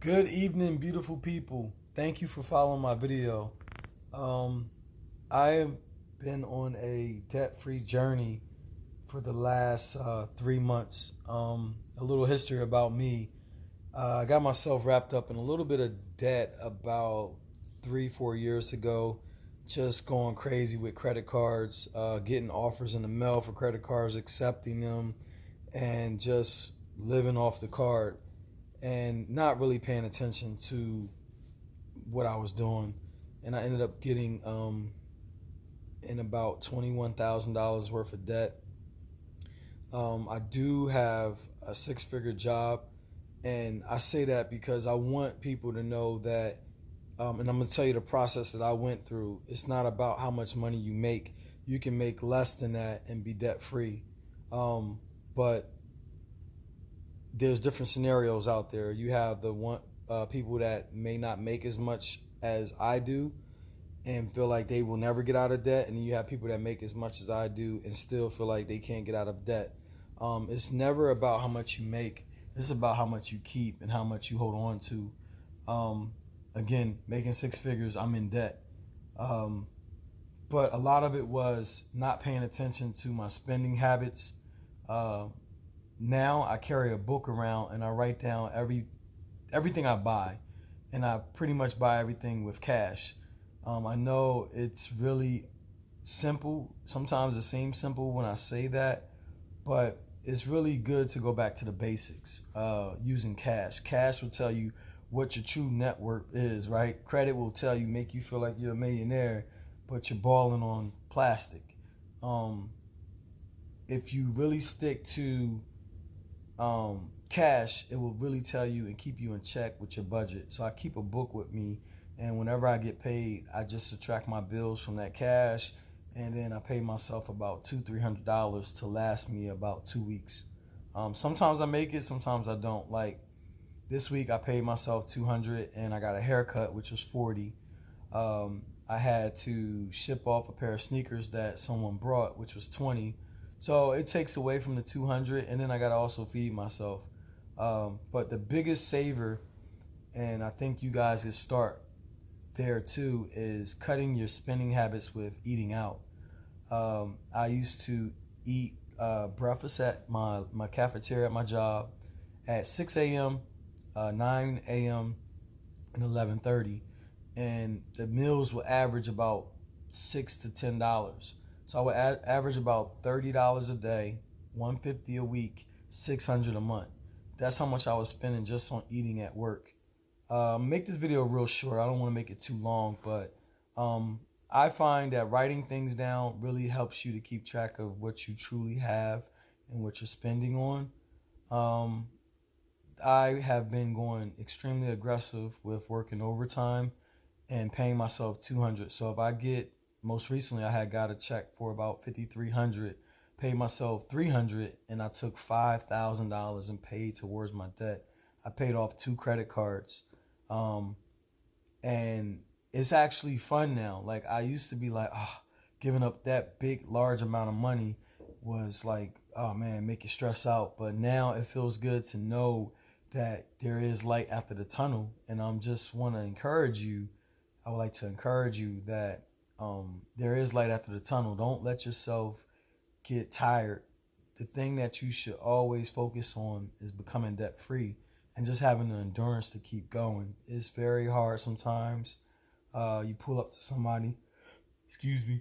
Good evening, beautiful people. Thank you for following my video. Um, I have been on a debt-free journey for the last 3 months. A little history about me. I got myself wrapped up in a little bit of debt about 3, 4 years ago. Just going crazy with credit cards, getting offers in the mail for credit cards, accepting them, and just living off the card and not really paying attention to what I was doing. And I ended up getting in about $21,000 worth of debt. I do have a six-figure job, and I say that because I want people to know that, and I'm going to tell you the process that I went through. It's not about how much money you make. You can make less than that and be debt-free. But there's different scenarios out there. You have the one people that may not make as much as I do and feel like they will never get out of debt, and then you have people that make as much as I do and still feel like they can't get out of debt. It's never about how much you make. It's about how much you keep and how much you hold on to. Again, making six figures, I'm in debt. But a lot of it was not paying attention to my spending habits. Now I carry a book around and I write down everything I buy, and I pretty much buy everything with cash. I know it's really simple. Sometimes it seems simple when I say that, but it's really good to go back to the basics. Using cash. Cash will tell you what your true net worth is, right? Credit will tell you, make you feel like you're a millionaire, but you're balling on plastic. If you really stick to cash, it will really tell you and keep you in check with your budget. So I keep a book with me, and whenever I get paid, I just subtract my bills from that cash, and then I pay myself about $200-300 to last me about 2 weeks. Sometimes I make it, sometimes I don't. Like this week, I paid myself $200, and I got a haircut, which was $40. I had to ship off a pair of sneakers that someone brought, which was $20. So it takes away from the $200, and then I gotta also feed myself. But the biggest saver, and I think you guys could start there too, is cutting your spending habits with eating out. I used to eat breakfast at my cafeteria at my job at 6 a.m., 9 a.m., and 11:30, and the meals would average about $6 to $10. So I would average about $30 a day, $150 a week, $600 a month. That's how much I was spending just on eating at work. Make this video real short. I don't want to make it too long, but I find that writing things down really helps you to keep track of what you truly have and what you're spending on. I have been going extremely aggressive with working overtime and paying myself $200. So if I get, most recently I had got a check for about $5,300, paid myself $300, and I took $5,000 and paid towards my debt. I paid off 2 credit cards. And it's actually fun now. Like I used to be like, giving up that big, large amount of money was like, oh man, make you stress out. But now it feels good to know that there is light after the tunnel. And I'm just want to encourage you. I would like to encourage you that there is light after the tunnel. Don't let yourself get tired. The thing that you should always focus on is becoming debt free and just having the endurance to keep going. It's very hard sometimes. You pull up to somebody, excuse me.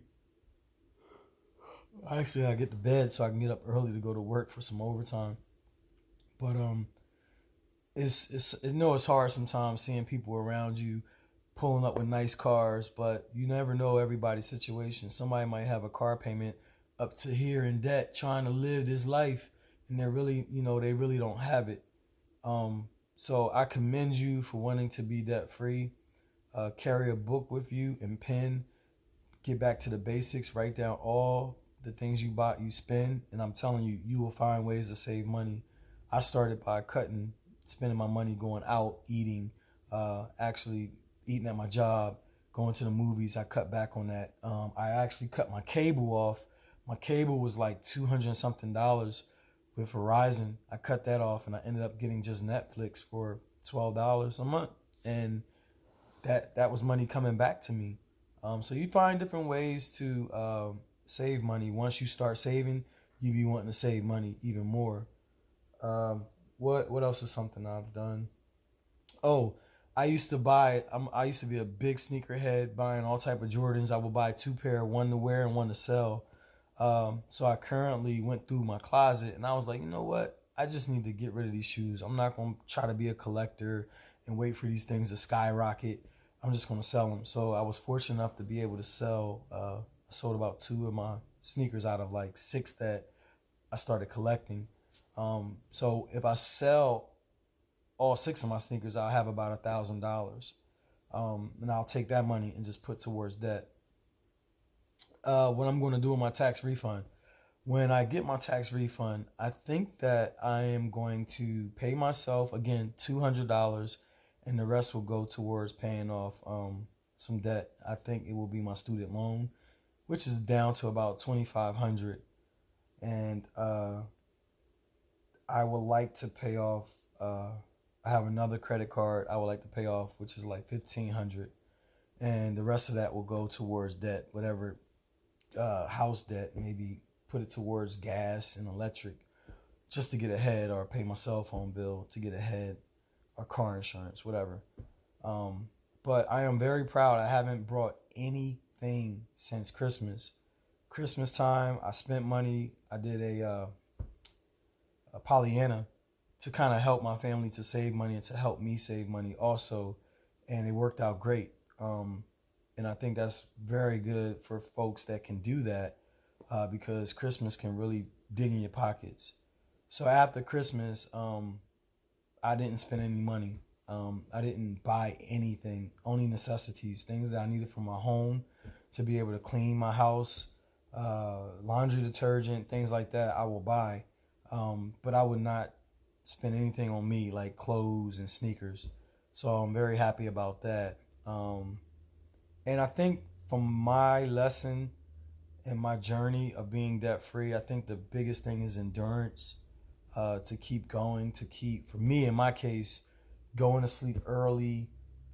Actually, I get to bed so I can get up early to go to work for some overtime. But it's hard sometimes seeing people around you pulling up with nice cars, but you never know everybody's situation. Somebody might have a car payment up to here in debt, trying to live this life, and they're really, they really don't have it. So I commend you for wanting to be debt free. Carry a book with you and pen. Get back to the basics. Write down all the things you bought, you spend, and I'm telling you, you will find ways to save money. I started by spending my money going out, eating, actually eating at my job, going to the movies. I cut back on that. I actually cut my cable off. My cable was like $200 something with Verizon. I cut that off, and I ended up getting just Netflix for $12 a month, and that was money coming back to me. So you find different ways to save money. Once you start saving, you be wanting to save money even more. What else is something I've done? Oh, I used to be a big sneakerhead, buying all type of Jordans. I would buy two pair, one to wear and one to sell. So I currently went through my closet and I was like, you know what? I just need to get rid of these shoes. I'm not gonna try to be a collector and wait for these things to skyrocket. I'm just gonna sell them. So I was fortunate enough to be able to sell. I sold about two of my sneakers out of like six that I started collecting. So if I sell all six of my sneakers, I'll have about $1,000, and I'll take that money and just put towards debt. What I'm going to do with my tax refund. When I get my tax refund, I think that I am going to pay myself again $200, and the rest will go towards paying off some debt. I think it will be my student loan, which is down to about 2,500, and I would like to pay off. I have another credit card I would like to pay off, which is like 1,500, and the rest of that will go towards debt, whatever house debt, maybe put it towards gas and electric just to get ahead, or pay my cell phone bill to get ahead, or car insurance, whatever. But I am very proud. I haven't brought anything since Christmas. Christmas time, I spent money. I did a Pollyanna to kind of help my family to save money and to help me save money also, and it worked out great. And I think that's very good for folks that can do that, because Christmas can really dig in your pockets. So after Christmas, I didn't spend any money. I didn't buy anything, only necessities, things that I needed for my home to be able to clean my house, laundry detergent, things like that I will buy. But I would not spend anything on me like clothes and sneakers. So I'm very happy about that. And I think from my lesson and my journey of being debt free, I think the biggest thing is endurance, to keep going, to keep, for me in my case, going to sleep early.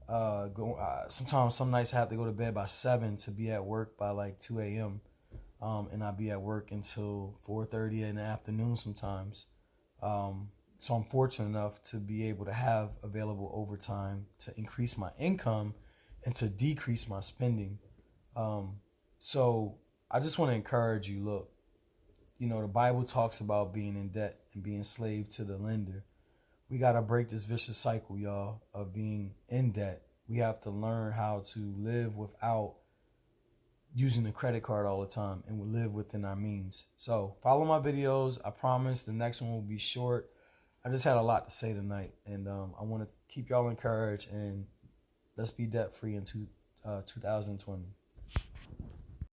Sometimes some nights I have to go to bed by 7 to be at work by like 2 a.m. And I'll be at work until 4:30 in the afternoon sometimes. So I'm fortunate enough to be able to have available overtime to increase my income and to decrease my spending. So I just want to encourage you, look, the Bible talks about being in debt and being slave to the lender. We got to break this vicious cycle, y'all, of being in debt. We have to learn how to live without using the credit card all the time, and we live within our means. So follow my videos. I promise the next one will be short. I just had a lot to say tonight, and I want to keep y'all encouraged, and let's be debt free in 2020.